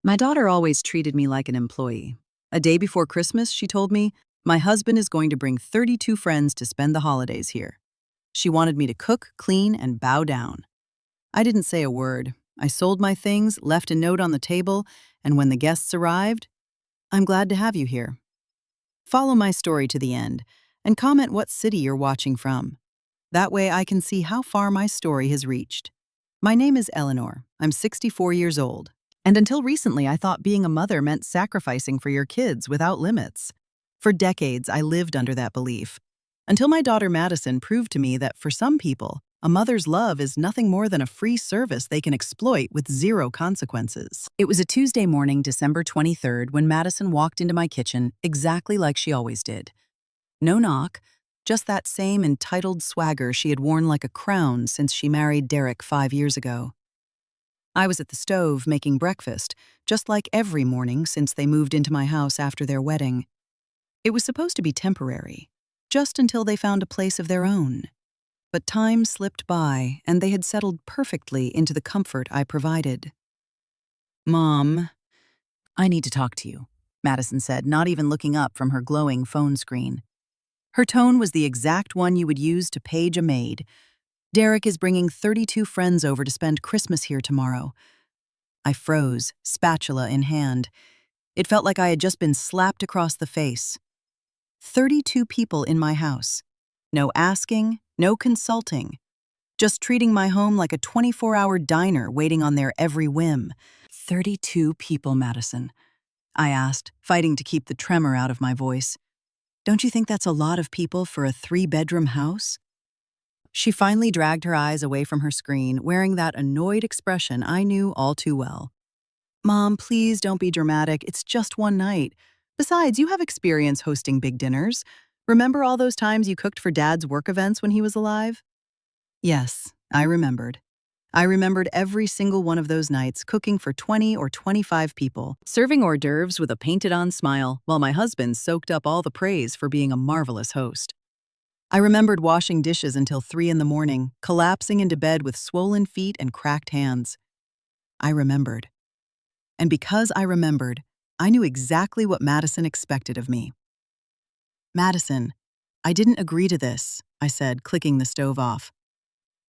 My daughter always treated me like an employee. A day before Christmas, she told me, my husband is going to bring 32 friends to spend the holidays here. She wanted me to cook, clean, and bow down. I didn't say a word. I sold my things, left a note on the table, and when the guests arrived, I'm glad to have you here. Follow my story to the end and comment what city you're watching from. That way I can see how far my story has reached. My name is Eleanor. I'm 64 years old. And until recently, I thought being a mother meant sacrificing for your kids without limits. For decades, I lived under that belief. Until my daughter Madison proved to me that for some people, a mother's love is nothing more than a free service they can exploit with zero consequences. It was a Tuesday morning, December 23rd, when Madison walked into my kitchen exactly like she always did. No knock, just that same entitled swagger she had worn like a crown since she married Derek 5 years ago. I was at the stove making breakfast, just like every morning since they moved into my house after their wedding. It was supposed to be temporary, just until they found a place of their own. But time slipped by, and they had settled perfectly into the comfort I provided. Mom, I need to talk to you, Madison said, not even looking up from her glowing phone screen. Her tone was the exact one you would use to page a maid. Derek is bringing 32 friends over to spend Christmas here tomorrow. I froze, spatula in hand. It felt like I had just been slapped across the face. 32 people in my house. No asking, no consulting. Just treating my home like a 24-hour diner waiting on their every whim. 32 people, Madison, I asked, fighting to keep the tremor out of my voice. Don't you think that's a lot of people for a 3-bedroom house? She finally dragged her eyes away from her screen, wearing that annoyed expression I knew all too well. Mom, please don't be dramatic. It's just one night. Besides, you have experience hosting big dinners. Remember all those times you cooked for Dad's work events when he was alive? Yes, I remembered. I remembered every single one of those nights cooking for 20 or 25 people, serving hors d'oeuvres with a painted-on smile while my husband soaked up all the praise for being a marvelous host. I remembered washing dishes until 3 in the morning, collapsing into bed with swollen feet and cracked hands. I remembered. And because I remembered, I knew exactly what Madison expected of me. Madison, I didn't agree to this, I said, clicking the stove off.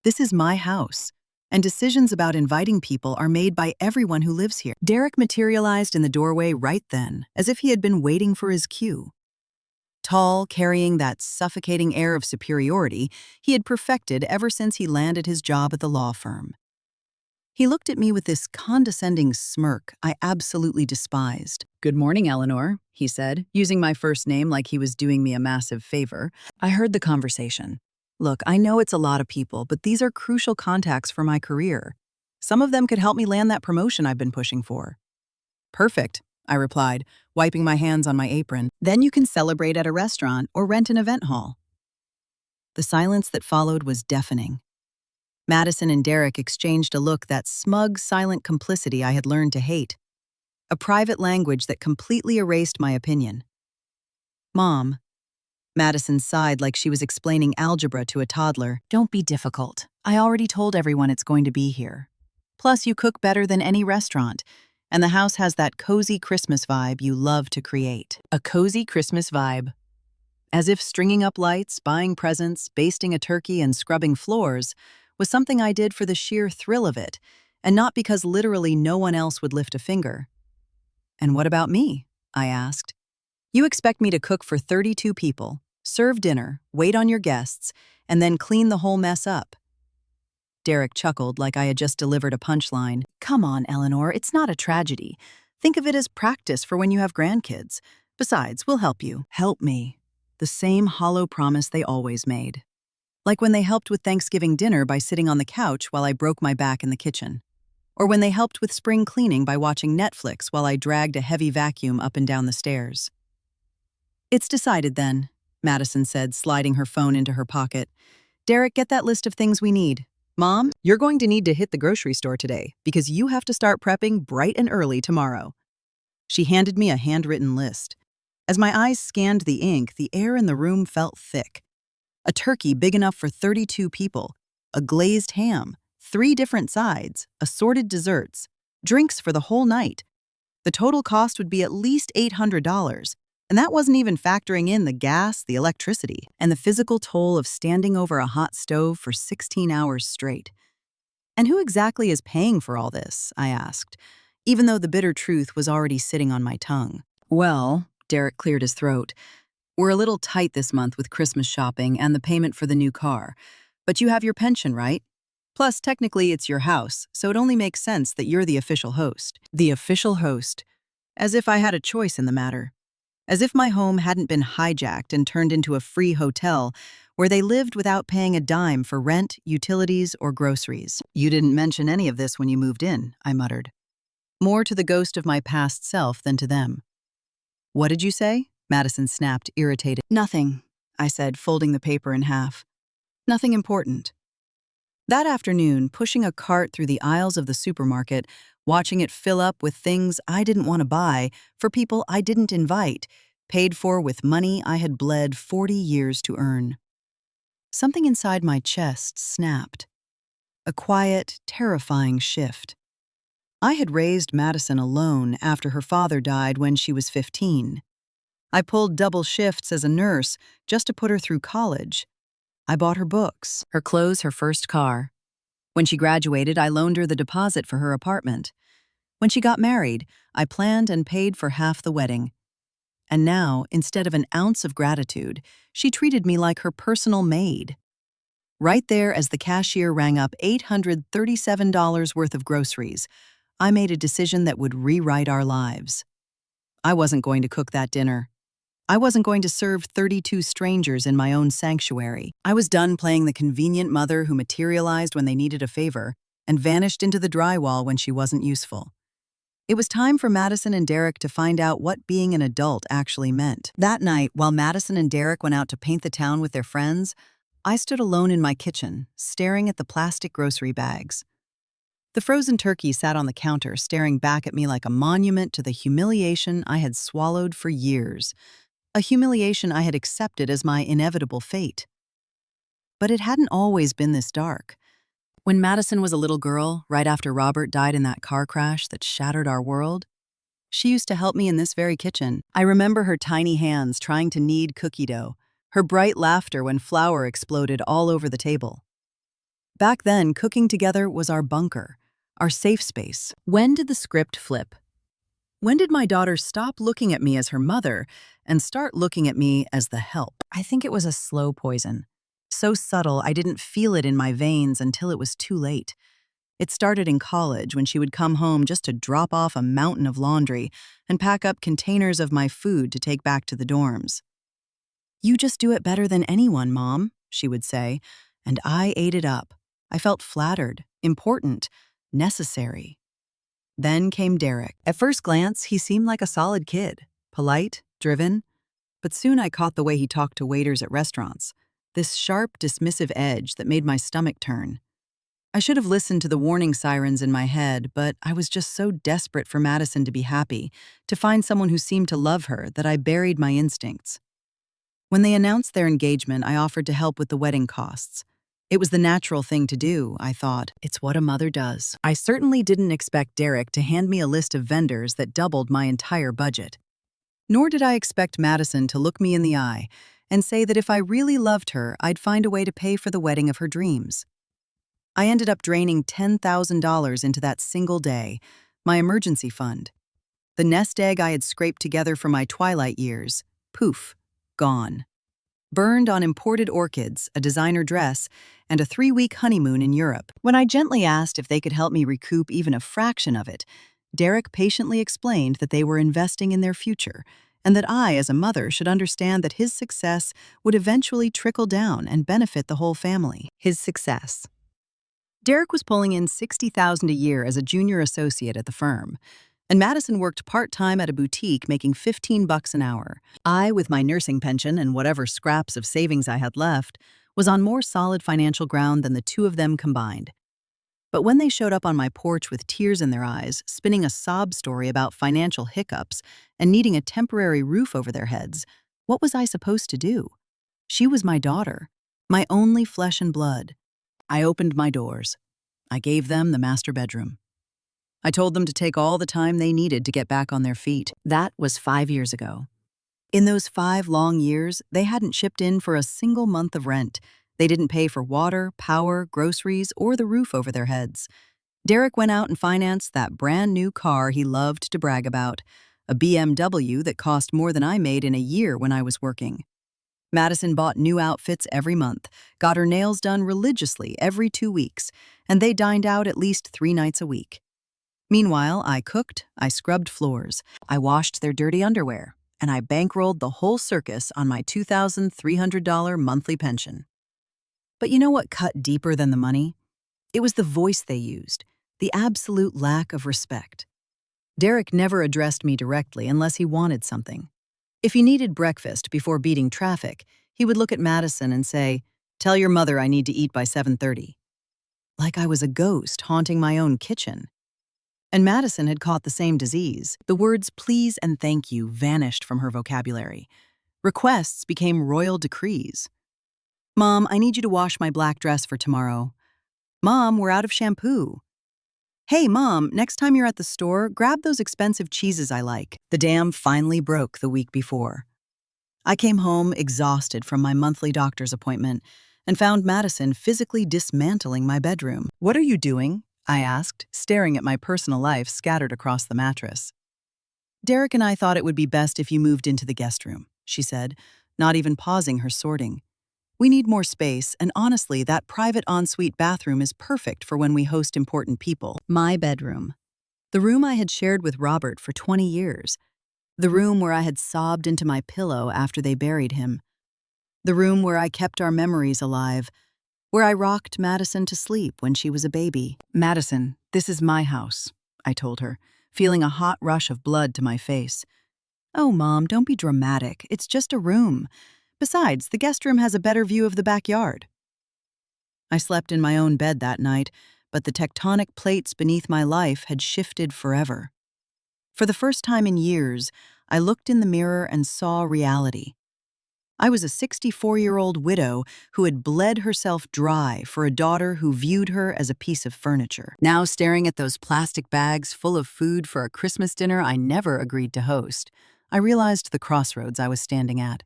This is my house, and decisions about inviting people are made by everyone who lives here. Derek materialized in the doorway right then, as if he had been waiting for his cue. Tall, carrying that suffocating air of superiority he had perfected ever since he landed his job at the law firm. He looked at me with this condescending smirk I absolutely despised. "Good morning, Eleanor," he said, using my first name like he was doing me a massive favor. I heard the conversation. Look, I know it's a lot of people, but these are crucial contacts for my career. Some of them could help me land that promotion I've been pushing for. Perfect, I replied, wiping my hands on my apron. Then you can celebrate at a restaurant or rent an event hall. The silence that followed was deafening. Madison and Derek exchanged a look, that smug, silent complicity I had learned to hate. A private language that completely erased my opinion. Mom. Madison sighed like she was explaining algebra to a toddler. Don't be difficult. I already told everyone it's going to be here. Plus, you cook better than any restaurant, and the house has that cozy Christmas vibe you love to create. A cozy Christmas vibe. As if stringing up lights, buying presents, basting a turkey, and scrubbing floors was something I did for the sheer thrill of it, and not because literally no one else would lift a finger. And what about me? I asked. You expect me to cook for 32 people, serve dinner, wait on your guests, and then clean the whole mess up. Derek chuckled like I had just delivered a punchline. Come on, Eleanor, it's not a tragedy. Think of it as practice for when you have grandkids. Besides, we'll help you. Help me. The same hollow promise they always made. Like when they helped with Thanksgiving dinner by sitting on the couch while I broke my back in the kitchen. Or when they helped with spring cleaning by watching Netflix while I dragged a heavy vacuum up and down the stairs. It's decided then, Madison said, sliding her phone into her pocket. Derek, get that list of things we need. Mom, you're going to need to hit the grocery store today because you have to start prepping bright and early tomorrow. She handed me a handwritten list. As my eyes scanned the ink, the air in the room felt thick. A turkey big enough for 32 people, a glazed ham, 3 different sides, assorted desserts, drinks for the whole night, The total cost would be at least $800, and that wasn't even factoring in the gas, the electricity, and the physical toll of standing over a hot stove for 16 hours straight. And who exactly is paying for all this? I asked, even though the bitter truth was already sitting on my tongue. Well, Derek cleared his throat. We're a little tight this month with Christmas shopping and the payment for the new car. But you have your pension, right? Plus, technically, it's your house, so it only makes sense that you're the official host. The official host. As if I had a choice in the matter. As if my home hadn't been hijacked and turned into a free hotel where they lived without paying a dime for rent, utilities, or groceries. You didn't mention any of this when you moved in, I muttered. More to the ghost of my past self than to them. What did you say? Madison snapped, irritated. Nothing, I said, folding the paper in half. Nothing important. That afternoon, pushing a cart through the aisles of the supermarket, watching it fill up with things I didn't want to buy for people I didn't invite, paid for with money I had bled 40 years to earn. Something inside my chest snapped. A quiet, terrifying shift. I had raised Madison alone after her father died when she was 15. I pulled double shifts as a nurse just to put her through college. I bought her books, her clothes, her first car. When she graduated, I loaned her the deposit for her apartment. When she got married, I planned and paid for half the wedding. And now, instead of an ounce of gratitude, she treated me like her personal maid. Right there, as the cashier rang up $837 worth of groceries, I made a decision that would rewrite our lives. I wasn't going to cook that dinner. I wasn't going to serve 32 strangers in my own sanctuary. I was done playing the convenient mother who materialized when they needed a favor and vanished into the drywall when she wasn't useful. It was time for Madison and Derek to find out what being an adult actually meant. That night, while Madison and Derek went out to paint the town with their friends, I stood alone in my kitchen, staring at the plastic grocery bags. The frozen turkey sat on the counter, staring back at me like a monument to the humiliation I had swallowed for years. A humiliation I had accepted as my inevitable fate. But it hadn't always been this dark. When Madison was a little girl, right after Robert died in that car crash that shattered our world, she used to help me in this very kitchen. I remember her tiny hands trying to knead cookie dough, her bright laughter when flour exploded all over the table. Back then, cooking together was our bunker, our safe space. When did the script flip? When did my daughter stop looking at me as her mother and start looking at me as the help? I think it was a slow poison. So subtle, I didn't feel it in my veins until it was too late. It started in college when she would come home just to drop off a mountain of laundry and pack up containers of my food to take back to the dorms. "You just do it better than anyone, Mom," she would say, and I ate it up. I felt flattered, important, necessary. Then came Derek. At first glance, he seemed like a solid kid, polite, driven, but soon I caught the way he talked to waiters at restaurants, this sharp, dismissive edge that made my stomach turn. I should have listened to the warning sirens in my head, but I was just so desperate for Madison to be happy, to find someone who seemed to love her, that I buried my instincts. When they announced their engagement, I offered to help with the wedding costs. It was the natural thing to do, I thought. It's what a mother does. I certainly didn't expect Derek to hand me a list of vendors that doubled my entire budget. Nor did I expect Madison to look me in the eye and say that if I really loved her, I'd find a way to pay for the wedding of her dreams. I ended up draining $10,000 into that single day, my emergency fund. The nest egg I had scraped together for my twilight years, poof, gone. Burned on imported orchids, a designer dress, and a 3-week honeymoon in Europe. When I gently asked if they could help me recoup even a fraction of it, Derek patiently explained that they were investing in their future, and that I, as a mother, should understand that his success would eventually trickle down and benefit the whole family. His success. Derek was pulling in $60,000 a year as a junior associate at the firm, and Madison worked part-time at a boutique making $15 an hour. I, with my nursing pension and whatever scraps of savings I had left, was on more solid financial ground than the two of them combined. But when they showed up on my porch with tears in their eyes, spinning a sob story about financial hiccups and needing a temporary roof over their heads, what was I supposed to do? She was my daughter, my only flesh and blood. I opened my doors. I gave them the master bedroom. I told them to take all the time they needed to get back on their feet. That was 5 years ago. In those 5 long years, they hadn't chipped in for a single month of rent. They didn't pay for water, power, groceries, or the roof over their heads. Derek went out and financed that brand new car he loved to brag about, a BMW that cost more than I made in a year when I was working. Madison bought new outfits every month, got her nails done religiously every 2 weeks, and they dined out at least 3 nights a week. Meanwhile, I cooked, I scrubbed floors, I washed their dirty underwear, and I bankrolled the whole circus on my $2,300 monthly pension. But you know what cut deeper than the money? It was the voice they used, the absolute lack of respect. Derek never addressed me directly unless he wanted something. If he needed breakfast before beating traffic, he would look at Madison and say, "Tell your mother I need to eat by 7:30. Like I was a ghost haunting my own kitchen. And Madison had caught the same disease. The words please and thank you vanished from her vocabulary. Requests became royal decrees. "Mom, I need you to wash my black dress for tomorrow." "Mom, we're out of shampoo." "Hey, Mom, next time you're at the store, grab those expensive cheeses I like." The dam finally broke the week before. I came home exhausted from my monthly doctor's appointment and found Madison physically dismantling my bedroom. "What are you doing?" I asked, staring at my personal life scattered across the mattress. "Derek and I thought it would be best if you moved into the guest room," she said, not even pausing her sorting. "We need more space, and honestly, that private ensuite bathroom is perfect for when we host important people." My bedroom. The room I had shared with Robert for 20 years. The room where I had sobbed into my pillow after they buried him. The room where I kept our memories alive, where I rocked Madison to sleep when she was a baby. "Madison, this is my house," I told her, feeling a hot rush of blood to my face. "Oh, Mom, don't be dramatic. It's just a room. Besides, the guest room has a better view of the backyard." I slept in my own bed that night, but the tectonic plates beneath my life had shifted forever. For the first time in years, I looked in the mirror and saw reality. I was a 64-year-old widow who had bled herself dry for a daughter who viewed her as a piece of furniture. Now staring at those plastic bags full of food for a Christmas dinner I never agreed to host, I realized the crossroads I was standing at.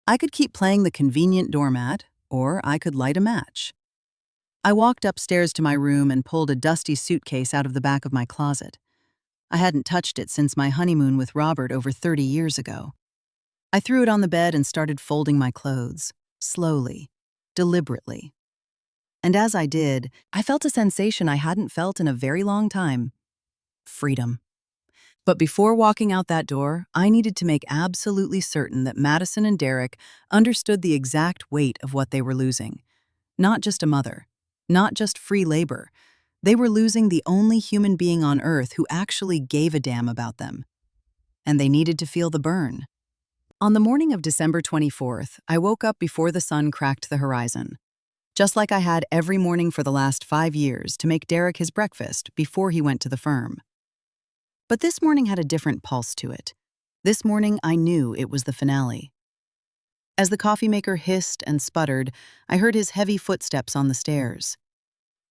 I could keep playing the convenient doormat, or I could light a match. I walked upstairs to my room and pulled a dusty suitcase out of the back of my closet. I hadn't touched it since my honeymoon with Robert over 30 years ago. I threw it on the bed and started folding my clothes, slowly, deliberately. And as I did, I felt a sensation I hadn't felt in a very long time: freedom. But before walking out that door, I needed to make absolutely certain that Madison and Derek understood the exact weight of what they were losing. Not just a mother, not just free labor. They were losing the only human being on earth who actually gave a damn about them. And they needed to feel the burn. On the morning of December 24th, I woke up before the sun cracked the horizon. Just like I had every morning for the last 5 years to make Derek his breakfast before he went to the firm. But this morning had a different pulse to it. This morning I knew it was the finale. As the coffee maker hissed and sputtered, I heard his heavy footsteps on the stairs.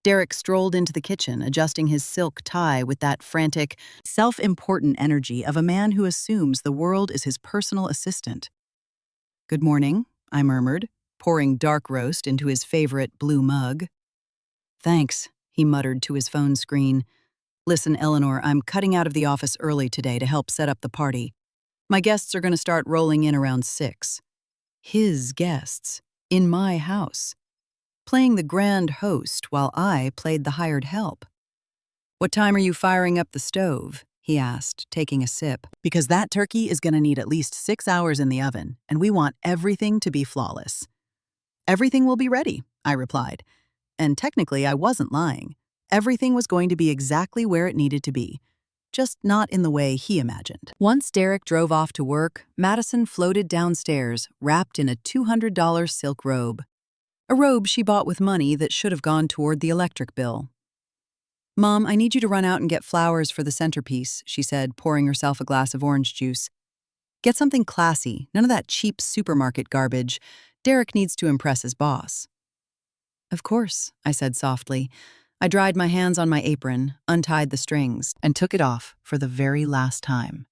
Derek strolled into the kitchen, adjusting his silk tie with that frantic, self-important energy of a man who assumes the world is his personal assistant. "Good morning," I murmured, pouring dark roast into his favorite blue mug. "Thanks," he muttered to his phone screen. "Listen, Eleanor, I'm cutting out of the office early today to help set up the party. My guests are going to start rolling in around 6. His guests, in my house. Playing the grand host while I played the hired help. "What time are you firing up the stove?" he asked, taking a sip. "Because that turkey is going to need at least 6 hours in the oven, and we want everything to be flawless." "Everything will be ready," I replied. And technically, I wasn't lying. Everything was going to be exactly where it needed to be, just not in the way he imagined. Once Derek drove off to work, Madison floated downstairs, wrapped in a $200 silk robe. A robe she bought with money that should have gone toward the electric bill. "Mom, I need you to run out and get flowers for the centerpiece," she said, pouring herself a glass of orange juice. "Get something classy, none of that cheap supermarket garbage. Derek needs to impress his boss." "Of course," I said softly. I dried my hands on my apron, untied the strings, and took it off for the very last time.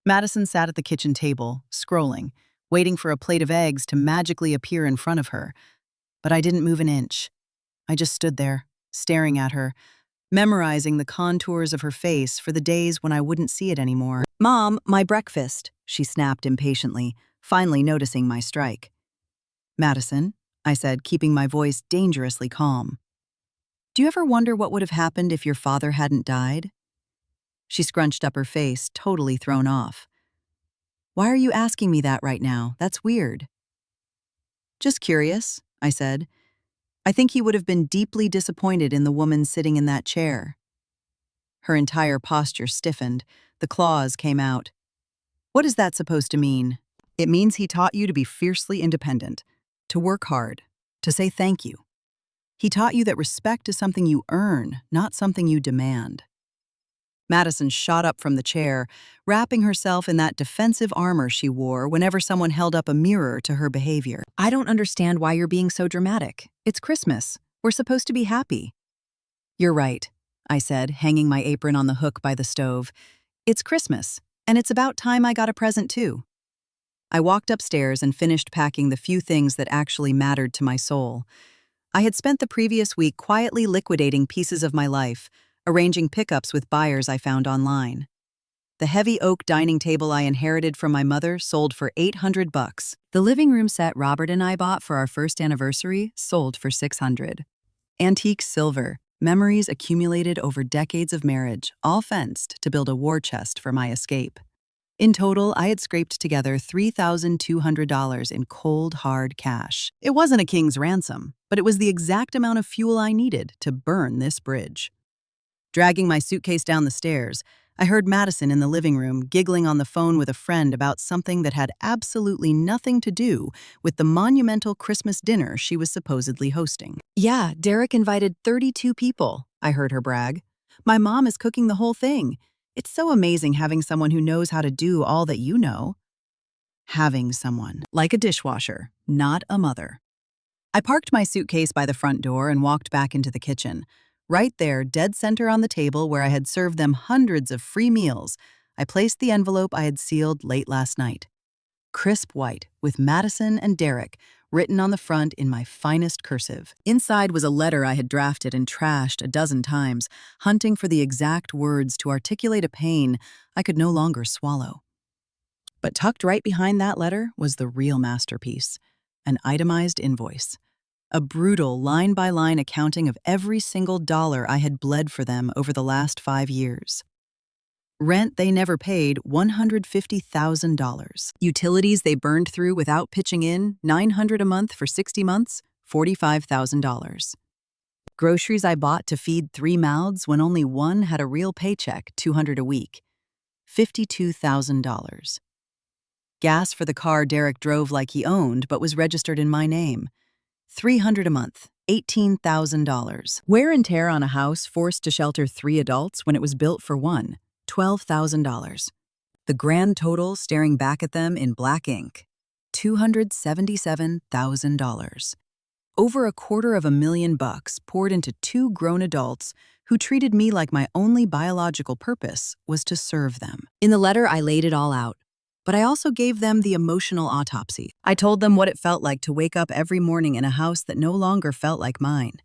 Madison sat at the kitchen table, scrolling, waiting for a plate of eggs to magically appear in front of her. But I didn't move an inch. I just stood there, staring at her, memorizing the contours of her face for the days when I wouldn't see it anymore. "Mom, my breakfast," she snapped impatiently, finally noticing my strike. "Madison," I said, keeping my voice dangerously calm. "Do you ever wonder what would have happened if your father hadn't died?" She scrunched up her face, totally thrown off. "Why are you asking me that right now? That's weird." "Just curious," I said. "I think he would have been deeply disappointed in the woman sitting in that chair." Her entire posture stiffened. The claws came out. "What is that supposed to mean?" "It means he taught you to be fiercely independent, to work hard, to say thank you. He taught you that respect is something you earn, not something you demand." Madison shot up from the chair, wrapping herself in that defensive armor she wore whenever someone held up a mirror to her behavior. "I don't understand why you're being so dramatic. It's Christmas. We're supposed to be happy." "You're right," I said, hanging my apron on the hook by the stove. "It's Christmas, and it's about time I got a present too." I walked upstairs and finished packing the few things that actually mattered to my soul. I had spent the previous week quietly liquidating pieces of my life, arranging pickups with buyers I found online. The heavy oak dining table I inherited from my mother sold for $800. The living room set Robert and I bought for our first anniversary sold for $600. Antique silver, memories accumulated over decades of marriage, all fenced to build a war chest for my escape. In total, I had scraped together $3,200 in cold, hard cash. It wasn't a king's ransom, but it was the exact amount of fuel I needed to burn this bridge. Dragging my suitcase down the stairs, I heard Madison in the living room giggling on the phone with a friend about something that had absolutely nothing to do with the monumental Christmas dinner she was supposedly hosting. "Yeah, Derek invited 32 people," I heard her brag. "My mom is cooking the whole thing. It's so amazing having someone who knows how to do all that you know." Having someone, like a dishwasher, not a mother. I parked my suitcase by the front door and walked back into the kitchen. Right there, dead center on the table where I had served them hundreds of free meals, I placed the envelope I had sealed late last night. Crisp white, with Madison and Derek written on the front in my finest cursive. Inside was a letter I had drafted and trashed a dozen times, hunting for the exact words to articulate a pain I could no longer swallow. But tucked right behind that letter was the real masterpiece, an itemized invoice. A brutal line-by-line accounting of every single dollar I had bled for them over the last 5 years. Rent they never paid, $150,000. Utilities they burned through without pitching in, $900 a month for 60 months, $45,000. Groceries I bought to feed 3 mouths when only one had a real paycheck, $200 a week, $52,000. Gas for the car Derek drove like he owned but was registered in my name, $300 a month, $18,000. Wear and tear on a house forced to shelter 3 adults when it was built for one, $12,000. The grand total staring back at them in black ink, $277,000. Over $250,000 poured into 2 grown adults who treated me like my only biological purpose was to serve them. In the letter, I laid it all out. But I also gave them the emotional autopsy. I told them what it felt like to wake up every morning in a house that no longer felt like mine.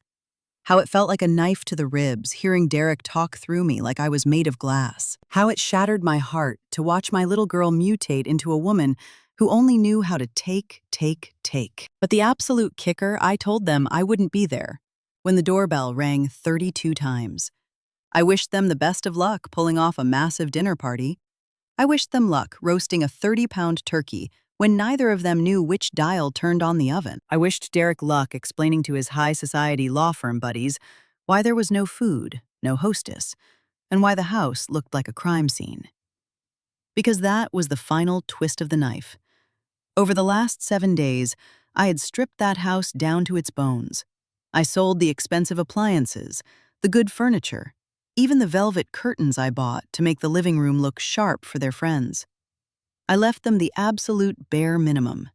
How it felt like a knife to the ribs, hearing Derek talk through me like I was made of glass. How it shattered my heart to watch my little girl mutate into a woman who only knew how to take. But the absolute kicker, I told them I wouldn't be there when the doorbell rang 32 times. I wished them the best of luck pulling off a massive dinner party. I wished them luck roasting a 30-pound turkey when neither of them knew which dial turned on the oven. I wished Derek luck explaining to his high society law firm buddies why there was no food, no hostess, and why the house looked like a crime scene. Because that was the final twist of the knife. Over the last 7 days, I had stripped that house down to its bones. I sold the expensive appliances, the good furniture, even the velvet curtains I bought to make the living room look sharp for their friends. I left them the absolute bare minimum: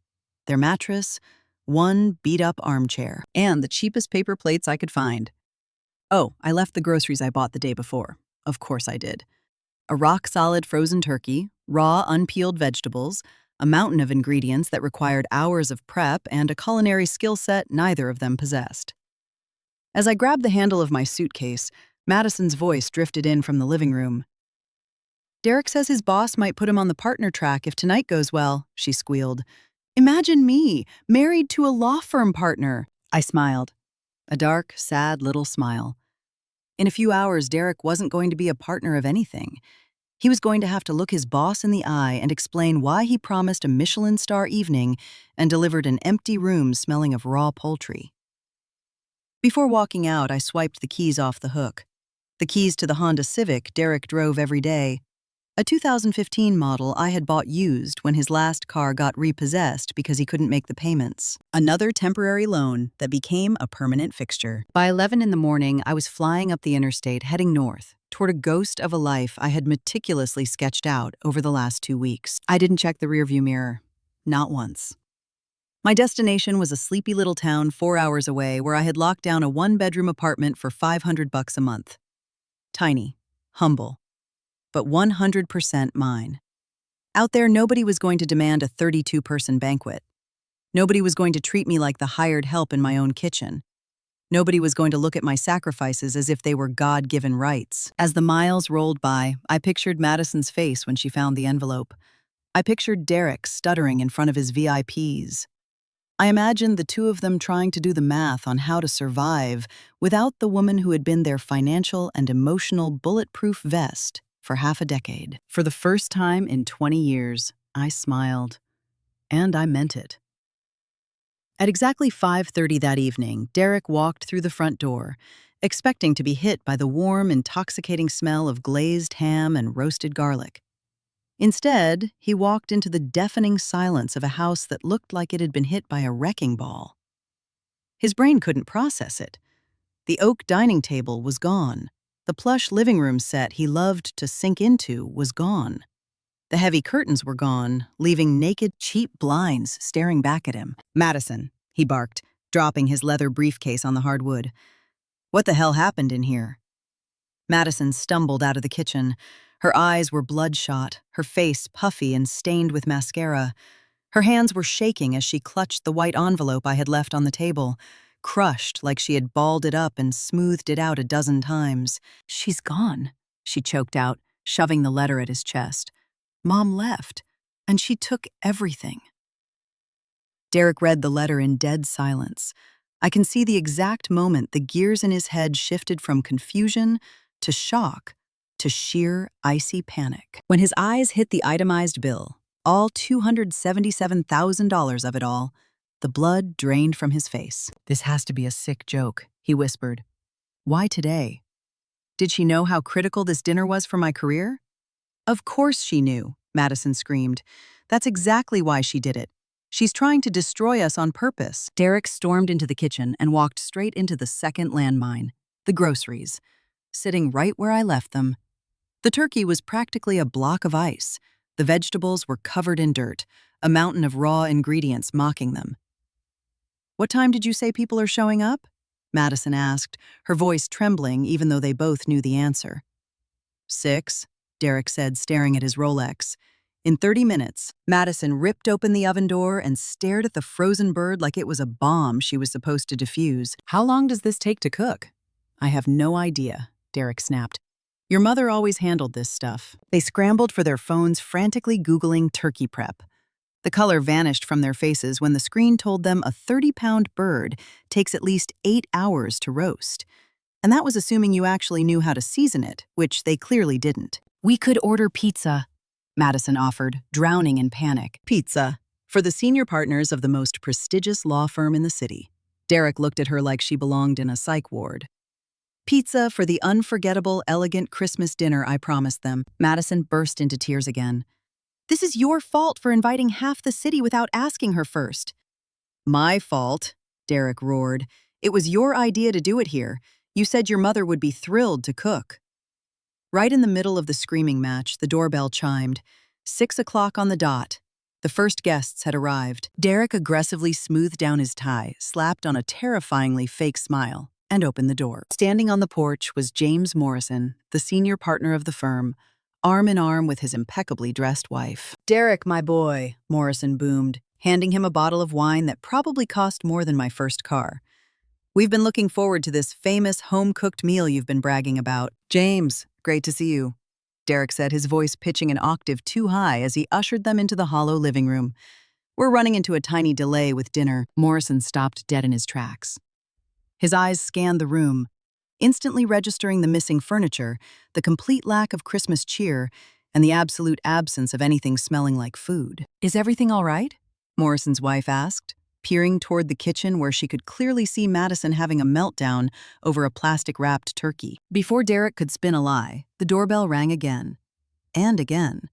their mattress, one beat-up armchair, and the cheapest paper plates I could find. Oh, I left the groceries I bought the day before. Of course I did. A rock-solid frozen turkey, raw unpeeled vegetables, a mountain of ingredients that required hours of prep, and a culinary skill set neither of them possessed. As I grabbed the handle of my suitcase, Madison's voice drifted in from the living room. Derek says his boss might put him on the partner track if tonight goes well, she squealed. Imagine me, married to a law firm partner. I smiled. A dark, sad little smile. In a few hours, Derek wasn't going to be a partner of anything. He was going to have to look his boss in the eye and explain why he promised a Michelin star evening and delivered an empty room smelling of raw poultry. Before walking out, I swiped the keys off the hook. The keys to the Honda Civic Derek drove every day. A 2015 model I had bought used when his last car got repossessed because he couldn't make the payments. Another temporary loan that became a permanent fixture. By 11 in the morning, I was flying up the interstate heading north toward a ghost of a life I had meticulously sketched out over the last 2 weeks. I didn't check the rearview mirror. Not once. My destination was a sleepy little town 4 hours away where I had locked down a one-bedroom apartment for $500 a month. Tiny, humble, but 100% mine. Out there, nobody was going to demand a 32-person banquet. Nobody was going to treat me like the hired help in my own kitchen. Nobody was going to look at my sacrifices as if they were God-given rights. As the miles rolled by, I pictured Madison's face when she found the envelope. I pictured Derek stuttering in front of his VIPs. I imagined the two of them trying to do the math on how to survive without the woman who had been their financial and emotional bulletproof vest for half a decade. For the first time in 20 years, I smiled. And I meant it. At exactly 5:30 that evening, Derek walked through the front door, expecting to be hit by the warm, intoxicating smell of glazed ham and roasted garlic. Instead, he walked into the deafening silence of a house that looked like it had been hit by a wrecking ball. His brain couldn't process it. The oak dining table was gone. The plush living room set he loved to sink into was gone. The heavy curtains were gone, leaving naked, cheap blinds staring back at him. "Madison," he barked, dropping his leather briefcase on the hardwood. "What the hell happened in here?" Madison stumbled out of the kitchen. Her eyes were bloodshot, her face puffy and stained with mascara. Her hands were shaking as she clutched the white envelope I had left on the table, crushed like she had balled it up and smoothed it out a dozen times. "She's gone," she choked out, shoving the letter at his chest. "Mom left, and she took everything." Derek read the letter in dead silence. I can see the exact moment the gears in his head shifted from confusion to shock to sheer, icy panic. When his eyes hit the itemized bill, all $277,000 of it all, the blood drained from his face. "This has to be a sick joke," he whispered. "Why today? Did she know how critical this dinner was for my career?" "Of course she knew," Madison screamed. "That's exactly why she did it. She's trying to destroy us on purpose." Derek stormed into the kitchen and walked straight into the second landmine, the groceries, sitting right where I left them. The turkey was practically a block of ice. The vegetables were covered in dirt, a mountain of raw ingredients mocking them. "What time did you say people are showing up?" Madison asked, her voice trembling even though they both knew the answer. 6, Derek said, staring at his Rolex. In 30 minutes, Madison ripped open the oven door and stared at the frozen bird like it was a bomb she was supposed to defuse. "How long does this take to cook?" "I have no idea," Derek snapped. "Your mother always handled this stuff." They scrambled for their phones, frantically Googling turkey prep. The color vanished from their faces when the screen told them a 30-pound bird takes at least 8 hours to roast. And that was assuming you actually knew how to season it, which they clearly didn't. "We could order pizza," Madison offered, drowning in panic. "Pizza, for the senior partners of the most prestigious law firm in the city." Derek looked at her like she belonged in a psych ward. "Pizza for the unforgettable, elegant Christmas dinner I promised them." Madison burst into tears again. "This is your fault for inviting half the city without asking her first." "My fault," Derek roared. "It was your idea to do it here. You said your mother would be thrilled to cook." Right in the middle of the screaming match, the doorbell chimed. 6 o'clock on the dot. The first guests had arrived. Derek aggressively smoothed down his tie, slapped on a terrifyingly fake smile. and opened the door. Standing on the porch was James Morrison, the senior partner of the firm, arm in arm with his impeccably dressed wife. "Derek, my boy," Morrison boomed, handing him a bottle of wine that probably cost more than my first car. "We've been looking forward to this famous home-cooked meal you've been bragging about." "James, great to see you," Derek said, his voice pitching an octave too high as he ushered them into the hollow living room. "We're running into a tiny delay with dinner." Morrison stopped dead in his tracks. His eyes scanned the room, instantly registering the missing furniture, the complete lack of Christmas cheer, and the absolute absence of anything smelling like food. "Is everything all right?" Morrison's wife asked, peering toward the kitchen where she could clearly see Madison having a meltdown over a plastic-wrapped turkey. Before Derek could spin a lie, the doorbell rang again. And again.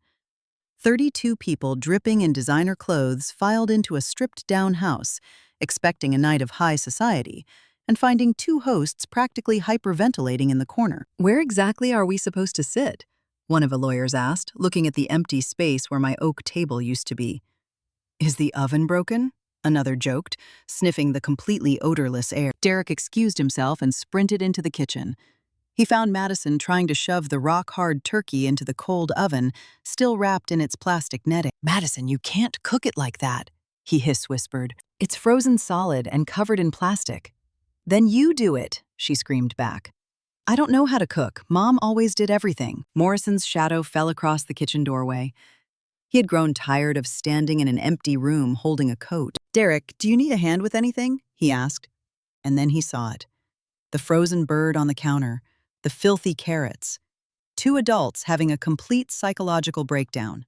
32 people dripping in designer clothes filed into a stripped-down house, expecting a night of high society, and finding two hosts practically hyperventilating in the corner. "Where exactly are we supposed to sit?" one of the lawyers asked, looking at the empty space where my oak table used to be. "Is the oven broken?" another joked, sniffing the completely odorless air. Derek excused himself and sprinted into the kitchen. He found Madison trying to shove the rock-hard turkey into the cold oven, still wrapped in its plastic netting. "Madison, you can't cook it like that," he hiss-whispered. "It's frozen solid and covered in plastic." "Then you do it," she screamed back. "I don't know how to cook. Mom always did everything." Morrison's shadow fell across the kitchen doorway. He had grown tired of standing in an empty room holding a coat. "Derek, do you need a hand with anything?" he asked. And then he saw it. The frozen bird on the counter, the filthy carrots. Two adults having a complete psychological breakdown.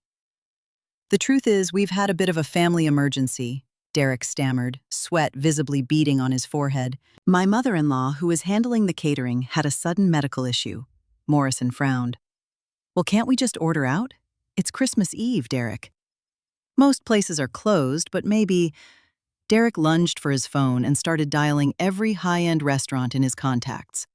"The truth is, we've had a bit of a family emergency," Derek stammered, sweat visibly beading on his forehead. "My mother-in-law, who was handling the catering, had a sudden medical issue." Morrison frowned. "Well, can't we just order out? It's Christmas Eve, Derek." "Most places are closed, but maybe—" Derek lunged for his phone and started dialing every high-end restaurant in his contacts.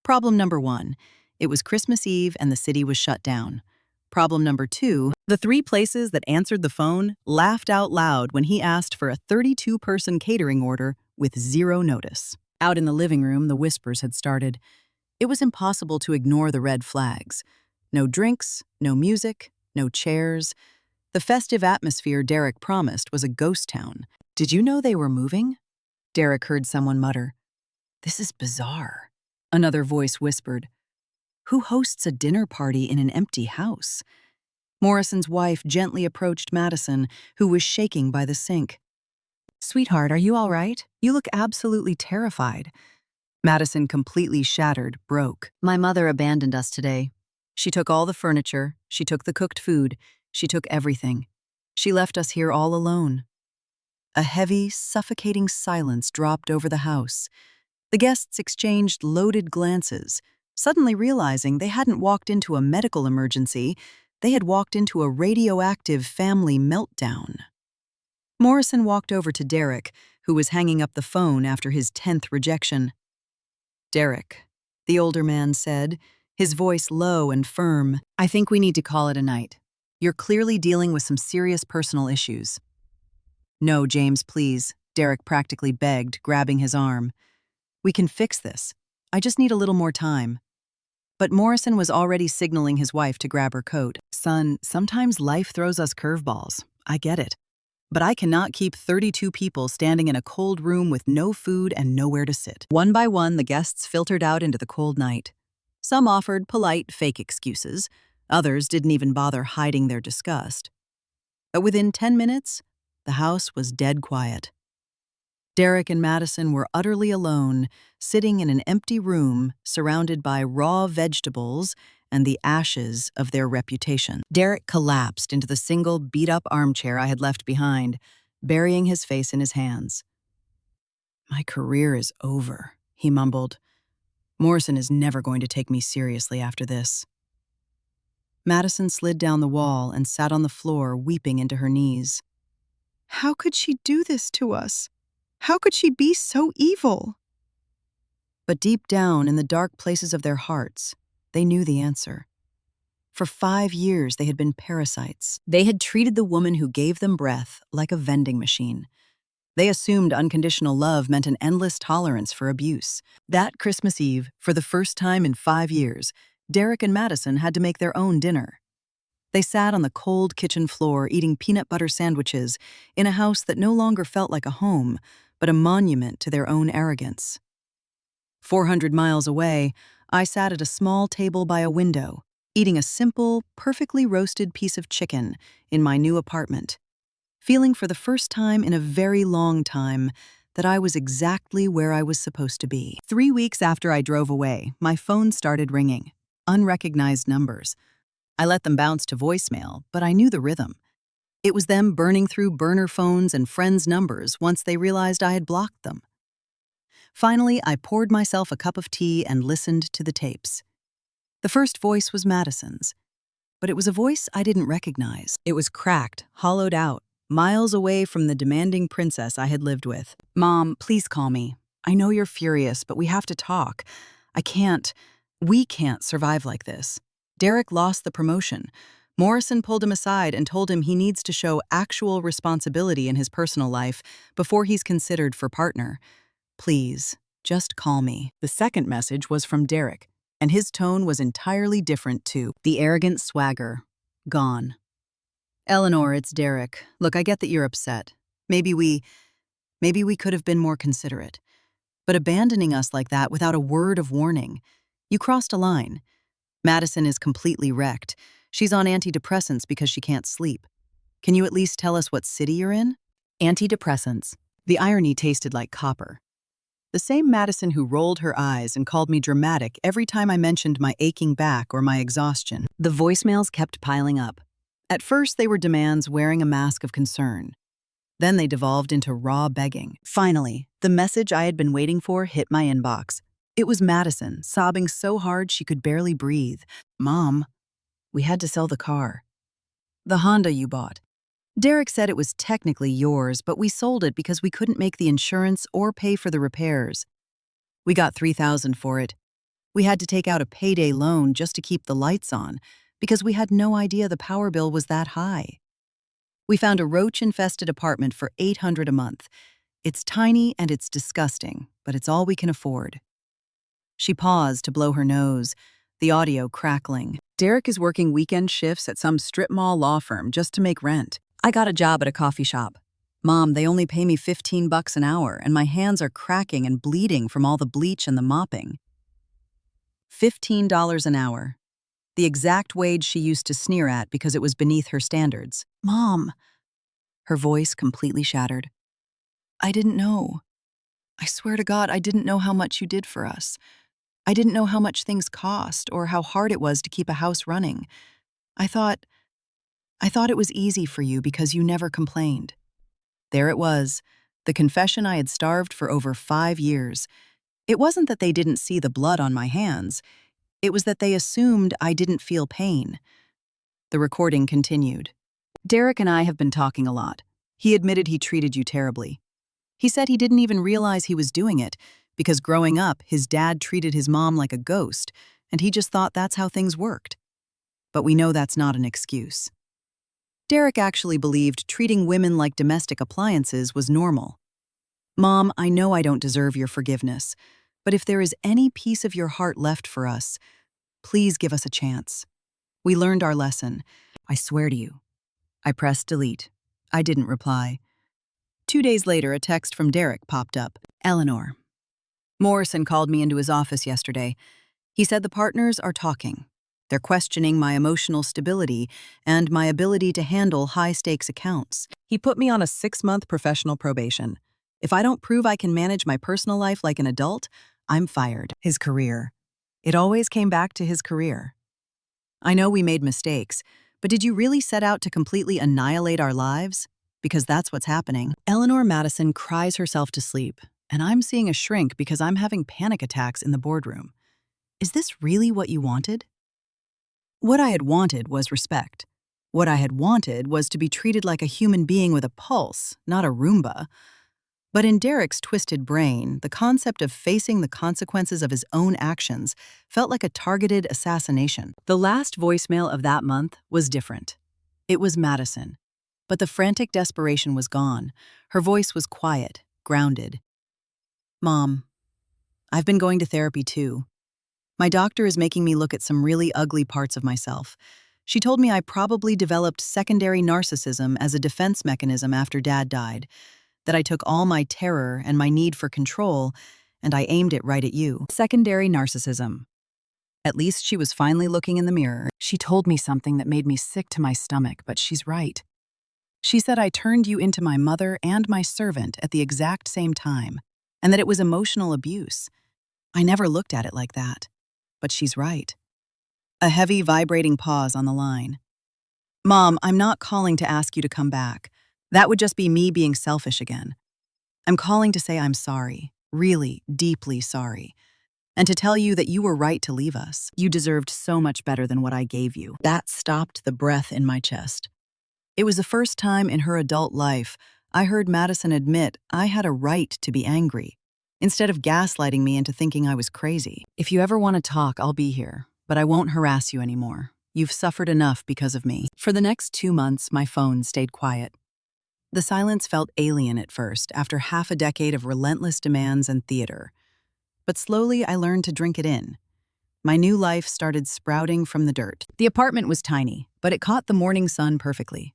Problem number 1, it was Christmas Eve and the city was shut down. Problem number 2, the 3 places that answered the phone laughed out loud when he asked for a 32-person catering order with 0 notice. Out in the living room, the whispers had started. It was impossible to ignore the red flags. No drinks, no music, no chairs. The festive atmosphere Derek promised was a ghost town. "Did you know they were moving?" Derek heard someone mutter. "This is bizarre," another voice whispered. "Who hosts a dinner party in an empty house?" Morrison's wife gently approached Madison, who was shaking by the sink. "Sweetheart, are you all right? You look absolutely terrified." Madison, completely shattered, broke. "My mother abandoned us today. She took all the furniture, she took the cooked food, she took everything. She left us here all alone." A heavy, suffocating silence dropped over the house. The guests exchanged loaded glances, suddenly realizing they hadn't walked into a medical emergency, they had walked into a radioactive family meltdown. Morrison walked over to Derek, who was hanging up the phone after his 10th rejection. "Derek," the older man said, his voice low and firm, "I think we need to call it a night. You're clearly dealing with some serious personal issues." "No, James, please," Derek practically begged, grabbing his arm. "We can fix this. I just need a little more time." But Morrison was already signaling his wife to grab her coat. "Son, sometimes life throws us curveballs. I get it. But I cannot keep 32 people standing in a cold room with no food and nowhere to sit." One by one, the guests filtered out into the cold night. Some offered polite, fake excuses. Others didn't even bother hiding their disgust. But within 10 minutes, the house was dead quiet. Derek and Madison were utterly alone, sitting in an empty room surrounded by raw vegetables and the ashes of their reputation. Derek collapsed into the single beat-up armchair I had left behind, burying his face in his hands. "My career is over," he mumbled. "Morrison is never going to take me seriously after this." Madison slid down the wall and sat on the floor, weeping into her knees. "How could she do this to us? How could she be so evil?" But deep down in the dark places of their hearts, they knew the answer. For 5 years, they had been parasites. They had treated the woman who gave them breath like a vending machine. They assumed unconditional love meant an endless tolerance for abuse. That Christmas Eve, for the first time in 5 years, Derek and Madison had to make their own dinner. They sat on the cold kitchen floor eating peanut butter sandwiches in a house that no longer felt like a home, but a monument to their own arrogance. 400 miles away, I sat at a small table by a window, eating a simple, perfectly roasted piece of chicken in my new apartment, feeling for the first time in a very long time that I was exactly where I was supposed to be. 3 weeks after I drove away, my phone started ringing. Unrecognized numbers. I let them bounce to voicemail, but I knew the rhythm. It was them burning through burner phones and friends' numbers once they realized I had blocked them. Finally, I poured myself a cup of tea and listened to the tapes. The first voice was Madison's, but it was a voice I didn't recognize. It was cracked, hollowed out, miles away from the demanding princess I had lived with. "Mom, please call me. I know you're furious, but we have to talk. We can't survive like this. Derek lost the promotion. Morrison pulled him aside and told him he needs to show actual responsibility in his personal life before he's considered for partner. Please, just call me." The second message was from Derek, and his tone was entirely different too. The arrogant swagger. Gone. "Eleanor, it's Derek. Look, I get that you're upset. Maybe we could have been more considerate. But abandoning us like that without a word of warning, you crossed a line. Madison is completely wrecked. She's on antidepressants because she can't sleep. Can you at least tell us what city you're in?" Antidepressants. The irony tasted like copper. The same Madison who rolled her eyes and called me dramatic every time I mentioned my aching back or my exhaustion. The voicemails kept piling up. At first, they were demands wearing a mask of concern. Then they devolved into raw begging. Finally, the message I had been waiting for hit my inbox. It was Madison, sobbing so hard she could barely breathe. "Mom, we had to sell the car. The Honda you bought. Derek said it was technically yours, but we sold it because we couldn't make the insurance or pay for the repairs. We got $3,000 for it. We had to take out a payday loan just to keep the lights on because we had no idea the power bill was that high. We found a roach-infested apartment for $800 a month. It's tiny and it's disgusting, but it's all we can afford." She paused to blow her nose, the audio crackling. "Derek is working weekend shifts at some strip mall law firm just to make rent. I got a job at a coffee shop. Mom, they only pay me $15 an hour, and my hands are cracking and bleeding from all the bleach and the mopping." $15 an hour. The exact wage she used to sneer at because it was beneath her standards. "Mom." Her voice completely shattered. "I didn't know. I swear to God, I didn't know how much you did for us. I didn't know how much things cost or how hard it was to keep a house running. I thought it was easy for you because you never complained." There it was, the confession I had starved for over 5 years. It wasn't that they didn't see the blood on my hands. It was that they assumed I didn't feel pain. The recording continued. "Derek and I have been talking a lot. He admitted he treated you terribly. He said he didn't even realize he was doing it because growing up, his dad treated his mom like a ghost, and he just thought that's how things worked. But we know that's not an excuse. Derek actually believed treating women like domestic appliances was normal. Mom, I know I don't deserve your forgiveness, but if there is any piece of your heart left for us, please give us a chance. We learned our lesson. I swear to you." I pressed delete. I didn't reply. 2 days later, a text from Derek popped up. "Eleanor. Morrison called me into his office yesterday. He said the partners are talking. They're questioning my emotional stability and my ability to handle high-stakes accounts. He put me on a 6-month professional probation. If I don't prove I can manage my personal life like an adult, I'm fired." His career. It always came back to his career. "I know we made mistakes, but did you really set out to completely annihilate our lives? Because that's what's happening." Eleanor Madison cries herself to sleep, and I'm seeing a shrink because I'm having panic attacks in the boardroom. Is this really what you wanted? What I had wanted was respect. What I had wanted was to be treated like a human being with a pulse, not a Roomba. But in Derek's twisted brain, the concept of facing the consequences of his own actions felt like a targeted assassination. The last voicemail of that month was different. It was Madison. But the frantic desperation was gone. Her voice was quiet, grounded. Mom, I've been going to therapy too. My doctor is making me look at some really ugly parts of myself. She told me I probably developed secondary narcissism as a defense mechanism after Dad died, that I took all my terror and my need for control and I aimed it right at you. Secondary narcissism. At least she was finally looking in the mirror. She told me something that made me sick to my stomach, but she's right. She said I turned you into my mother and my servant at the exact same time, and that it was emotional abuse. I never looked at it like that. But she's right. A heavy, vibrating pause on the line. Mom, I'm not calling to ask you to come back. That would just be me being selfish again. I'm calling to say I'm sorry, really, deeply sorry, and to tell you that you were right to leave us. You deserved so much better than what I gave you. That stopped the breath in my chest. It was the first time in her adult life I heard Madison admit I had a right to be angry, instead of gaslighting me into thinking I was crazy. If you ever want to talk, I'll be here, but I won't harass you anymore. You've suffered enough because of me. For the next 2 months, my phone stayed quiet. The silence felt alien at first, after half a decade of relentless demands and theater. But slowly, I learned to drink it in. My new life started sprouting from the dirt. The apartment was tiny, but it caught the morning sun perfectly.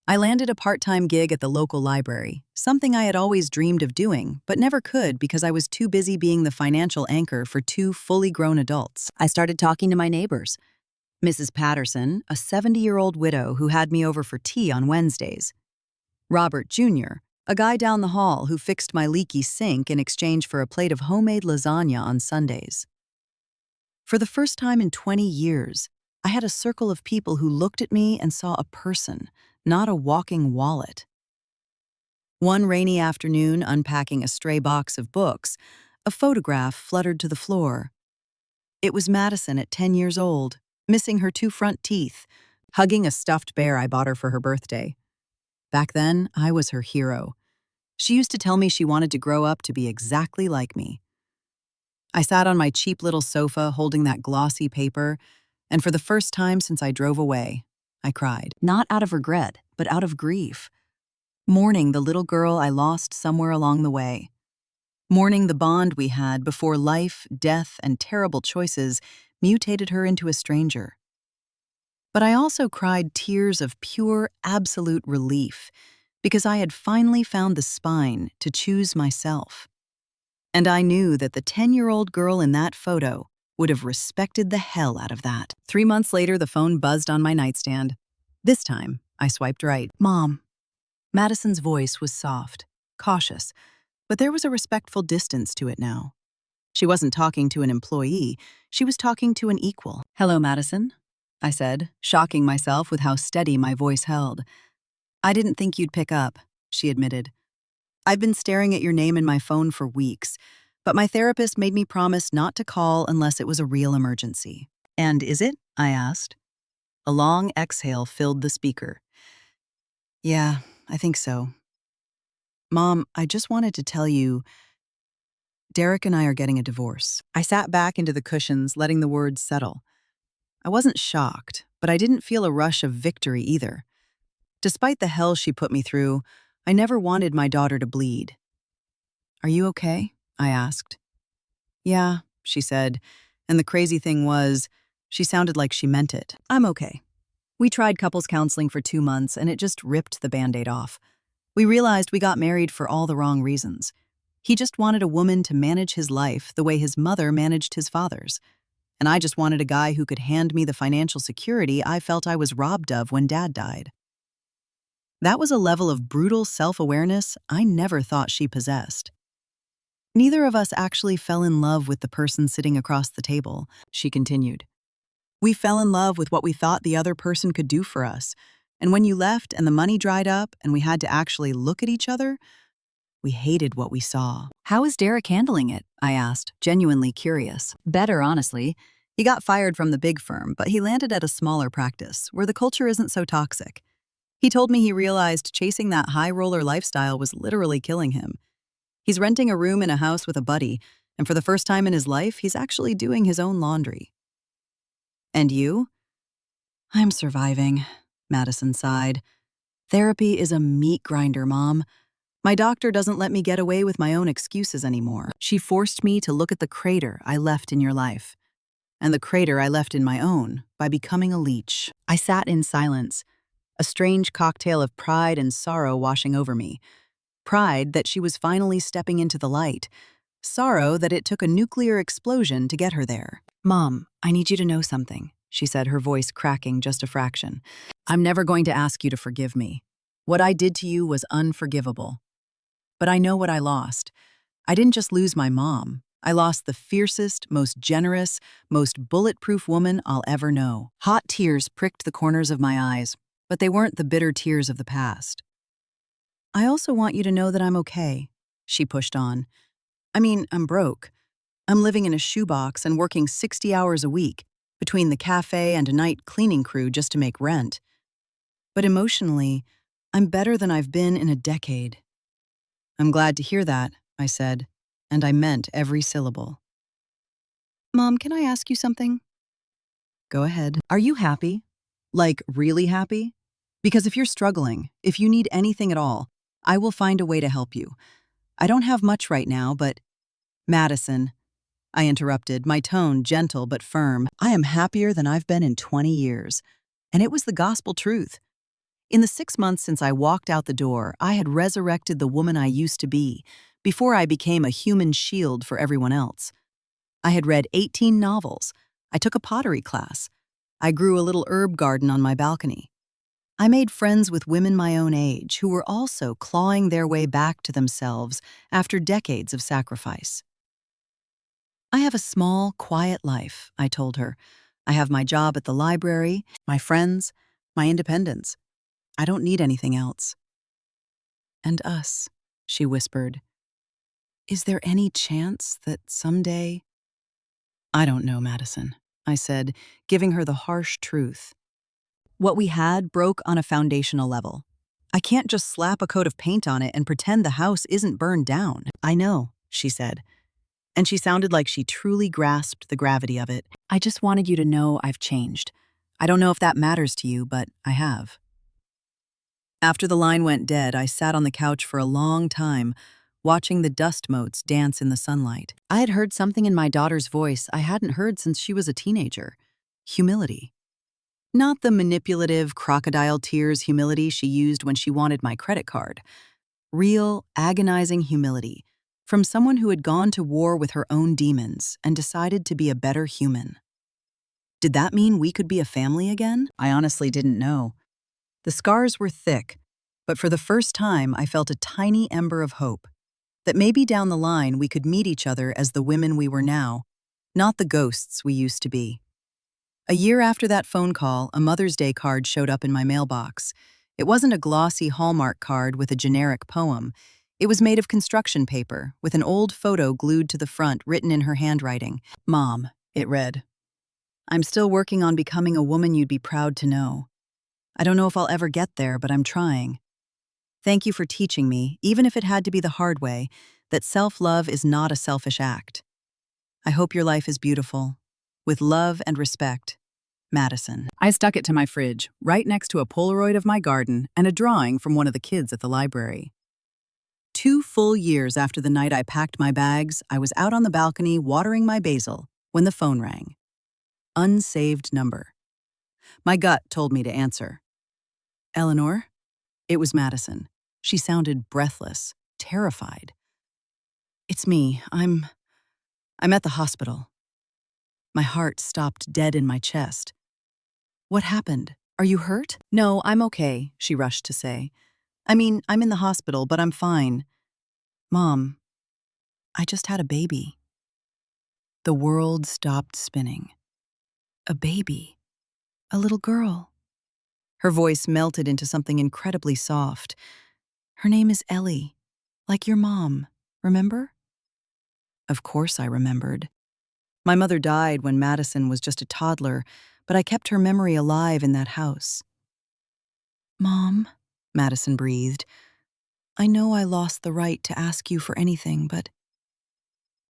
I landed a part-time gig at the local library, something I had always dreamed of doing, but never could because I was too busy being the financial anchor for 2 fully grown adults. I started talking to my neighbors. Mrs. Patterson, a 70-year-old widow who had me over for tea on Wednesdays. Robert Jr., a guy down the hall who fixed my leaky sink in exchange for a plate of homemade lasagna on Sundays. For the first time in 20 years, I had a circle of people who looked at me and saw a person, not a walking wallet. One rainy afternoon, unpacking a stray box of books, a photograph fluttered to the floor. It was Madison at 10 years old, missing her 2 front teeth, hugging a stuffed bear I bought her for her birthday. Back then, I was her hero. She used to tell me she wanted to grow up to be exactly like me. I sat on my cheap little sofa holding that glossy paper, and for the first time since I drove away, I cried. Not out of regret, but out of grief. Mourning the little girl I lost somewhere along the way. Mourning the bond we had before life, death, and terrible choices mutated her into a stranger. But I also cried tears of pure, absolute relief because I had finally found the spine to choose myself. And I knew that the 10-year-old girl in that photo would have respected the hell out of that. 3 months later, the phone buzzed on my nightstand. This time, I swiped right. Mom. Madison's voice was soft, cautious, but there was a respectful distance to it now. She wasn't talking to an employee, she was talking to an equal. Hello, Madison, I said, shocking myself with how steady my voice held. I didn't think you'd pick up, she admitted. I've been staring at your name in my phone for weeks, but my therapist made me promise not to call unless it was a real emergency. And is it? I asked. A long exhale filled the speaker. Yeah, I think so. Mom, I just wanted to tell you, Derek and I are getting a divorce. I sat back into the cushions, letting the words settle. I wasn't shocked, but I didn't feel a rush of victory either. Despite the hell she put me through, I never wanted my daughter to bleed. Are you okay? I asked. Yeah, she said, and the crazy thing was, she sounded like she meant it. I'm okay. We tried couples counseling for 2 months and it just ripped the Band-Aid off. We realized we got married for all the wrong reasons. He just wanted a woman to manage his life the way his mother managed his father's. And I just wanted a guy who could hand me the financial security I felt I was robbed of when Dad died. That was a level of brutal self-awareness I never thought she possessed. Neither of us actually fell in love with the person sitting across the table, she continued. We fell in love with what we thought the other person could do for us, and when you left and the money dried up and we had to actually look at each other, we hated what we saw. How is Derek handling it? I asked, genuinely curious. Better, honestly. He got fired from the big firm, but he landed at a smaller practice where the culture isn't so toxic. He told me he realized chasing that high-roller lifestyle was literally killing him. He's renting a room in a house with a buddy, and for the first time in his life, he's actually doing his own laundry. And you? I'm surviving, Madison sighed. Therapy is a meat grinder, Mom. My doctor doesn't let me get away with my own excuses anymore. She forced me to look at the crater I left in your life, and the crater I left in my own, by becoming a leech. I sat in silence, a strange cocktail of pride and sorrow washing over me. Pride that she was finally stepping into the light. Sorrow that it took a nuclear explosion to get her there. Mom, I need you to know something, she said, her voice cracking just a fraction. I'm never going to ask you to forgive me. What I did to you was unforgivable. But I know what I lost. I didn't just lose my mom. I lost the fiercest, most generous, most bulletproof woman I'll ever know. Hot tears pricked the corners of my eyes, but they weren't the bitter tears of the past. I also want you to know that I'm okay, she pushed on. I mean, I'm broke. I'm living in a shoebox and working 60 hours a week, between the cafe and a night cleaning crew just to make rent. But emotionally, I'm better than I've been in a decade. I'm glad to hear that, I said, and I meant every syllable. Mom, can I ask you something? Go ahead. Are you happy? Like, really happy? Because if you're struggling, if you need anything at all, I will find a way to help you. I don't have much right now, but… Madison, I interrupted, my tone gentle but firm. I am happier than I've been in 20 years. And it was the gospel truth. In the 6 months since I walked out the door, I had resurrected the woman I used to be, before I became a human shield for everyone else. I had read 18 novels. I took a pottery class. I grew a little herb garden on my balcony. I made friends with women my own age who were also clawing their way back to themselves after decades of sacrifice. I have a small, quiet life, I told her. I have my job at the library, my friends, my independence. I don't need anything else. And us, she whispered. Is there any chance that someday… I don't know, Madison, I said, giving her the harsh truth. What we had broke on a foundational level. I can't just slap a coat of paint on it and pretend the house isn't burned down. I know, she said. And she sounded like she truly grasped the gravity of it. I just wanted you to know I've changed. I don't know if that matters to you, but I have. After the line went dead, I sat on the couch for a long time, watching the dust motes dance in the sunlight. I had heard something in my daughter's voice I hadn't heard since she was a teenager. Humility. Not the manipulative, crocodile tears humility she used when she wanted my credit card. Real, agonizing humility from someone who had gone to war with her own demons and decided to be a better human. Did that mean we could be a family again? I honestly didn't know. The scars were thick, but for the first time I felt a tiny ember of hope that maybe down the line we could meet each other as the women we were now, not the ghosts we used to be. A year after that phone call, a Mother's Day card showed up in my mailbox. It wasn't a glossy Hallmark card with a generic poem. It was made of construction paper, with an old photo glued to the front written in her handwriting. Mom, it read. I'm still working on becoming a woman you'd be proud to know. I don't know if I'll ever get there, but I'm trying. Thank you for teaching me, even if it had to be the hard way, that self-love is not a selfish act. I hope your life is beautiful. With love and respect, Madison. I stuck it to my fridge, right next to a Polaroid of my garden and a drawing from one of the kids at the library. 2 full years after the night I packed my bags, I was out on the balcony watering my basil when the phone rang. Unsaved number. My gut told me to answer. Eleanor? It was Madison. She sounded breathless, terrified. It's me. I'm at the hospital. My heart stopped dead in my chest. What happened? Are you hurt? No, I'm okay, she rushed to say. I mean, I'm in the hospital, but I'm fine. Mom, I just had a baby. The world stopped spinning. A baby. A little girl. Her voice melted into something incredibly soft. Her name is Ellie, like your mom, remember? Of course I remembered. My mother died when Madison was just a toddler, but I kept her memory alive in that house. Mom, Madison breathed, I know I lost the right to ask you for anything, but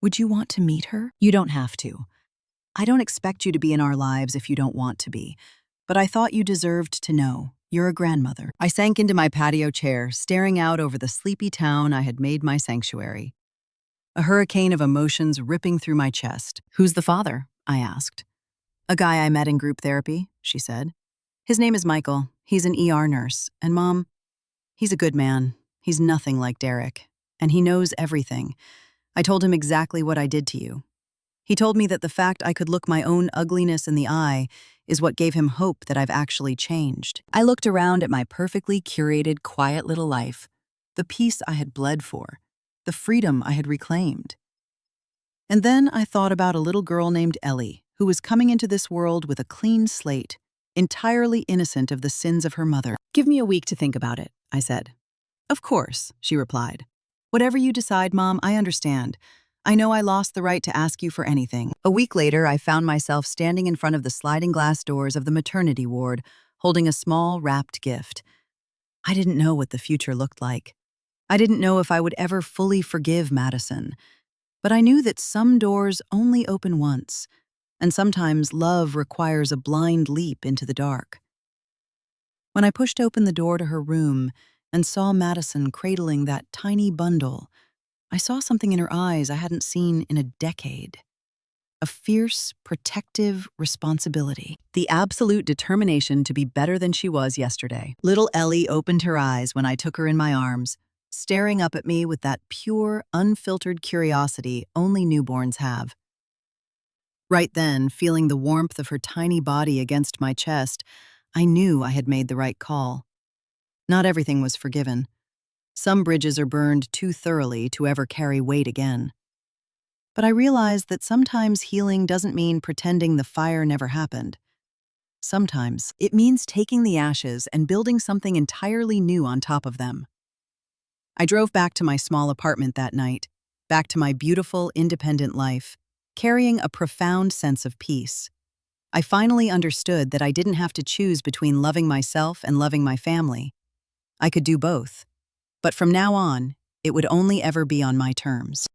would you want to meet her? You don't have to. I don't expect you to be in our lives if you don't want to be, but I thought you deserved to know. You're a grandmother. I sank into my patio chair, staring out over the sleepy town I had made my sanctuary. A hurricane of emotions ripping through my chest. Who's the father? I asked. A guy I met in group therapy, she said. His name is Michael. He's an ER nurse. And Mom, he's a good man. He's nothing like Derek. And he knows everything. I told him exactly what I did to you. He told me that the fact I could look my own ugliness in the eye is what gave him hope that I've actually changed. I looked around at my perfectly curated, quiet little life, the peace I had bled for, the freedom I had reclaimed. And then I thought about a little girl named Ellie, who was coming into this world with a clean slate, entirely innocent of the sins of her mother. Give me a week to think about it, I said. Of course, she replied. Whatever you decide, Mom, I understand. I know I lost the right to ask you for anything. A week later, I found myself standing in front of the sliding glass doors of the maternity ward, holding a small, wrapped gift. I didn't know what the future looked like. I didn't know if I would ever fully forgive Madison. But I knew that some doors only open once, and sometimes love requires a blind leap into the dark. When I pushed open the door to her room and saw Madison cradling that tiny bundle, I saw something in her eyes I hadn't seen in a decade. A fierce, protective responsibility. The absolute determination to be better than she was yesterday. Little Ellie opened her eyes when I took her in my arms, staring up at me with that pure, unfiltered curiosity only newborns have. Right then, feeling the warmth of her tiny body against my chest, I knew I had made the right call. Not everything was forgiven. Some bridges are burned too thoroughly to ever carry weight again. But I realized that sometimes healing doesn't mean pretending the fire never happened. Sometimes it means taking the ashes and building something entirely new on top of them. I drove back to my small apartment that night, back to my beautiful, independent life, carrying a profound sense of peace. I finally understood that I didn't have to choose between loving myself and loving my family. I could do both. But from now on, it would only ever be on my terms.